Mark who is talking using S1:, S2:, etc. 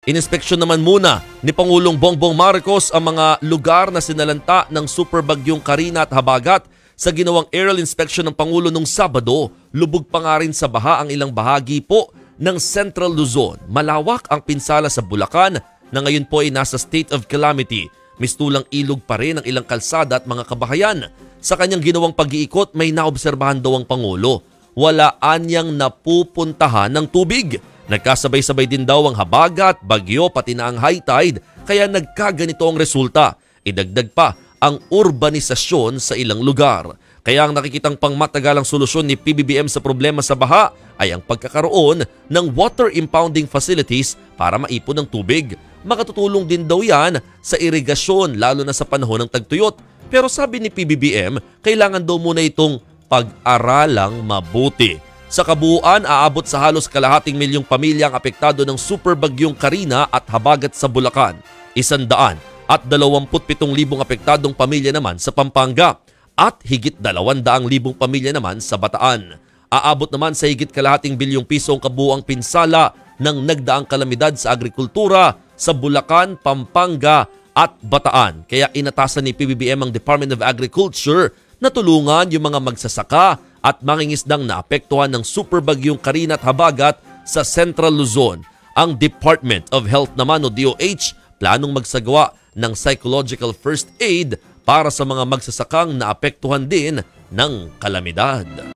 S1: Ininspeksyon naman muna ni Pangulong Bongbong Marcos ang mga lugar na sinalanta ng super bagyong Karina at Habagat. Sa ginawang aerial inspection ng Pangulo nung Sabado, lubog pa nga rin sa baha ang ilang bahagi po ng Central Luzon. Malawak ang pinsala sa Bulacan na ngayon po ay nasa state of calamity. Mistulang ilog pa rin ang ilang kalsada at mga kabahayan. Sa kanyang ginawang pag-iikot, may naobserbahan daw ang Pangulo. Wala anyang napupuntahan ng tubig. Nagkasabay-sabay din daw ang habagat, bagyo, pati na ang high tide, kaya nagkaganito ang resulta. Idagdag pa ang urbanisasyon sa ilang lugar. Kaya ang nakikitang pangmatagalang solusyon ni PBBM sa problema sa baha ay ang pagkakaroon ng water impounding facilities para maipon ng tubig. Makatutulong din daw yan sa irigasyon lalo na sa panahon ng tagtuyot. Pero sabi ni PBBM, kailangan daw muna itong pag-aralang mabuti. Sa kabuuan, aabot sa halos kalahating milyong pamilya ang apektado ng super bagyong Karina at Habagat sa Bulacan. 127,000 apektadong pamilya naman sa Pampanga at higit 200,000 pamilya naman sa Bataan. Aabot naman sa higit kalahating bilyong piso ang kabuuang pinsala ng nagdaang kalamidad sa agrikultura sa Bulacan, Pampanga at Bataan. Kaya inatasan ni PBBM ang Department of Agriculture na tulungan yung mga magsasaka at mangingisdang naapektuhan ng super bagyong Karina at Habagat sa Central Luzon. Ang Department of Health naman o DOH planong magsagawa ng psychological first aid para sa mga magsasakang naapektuhan din ng kalamidad.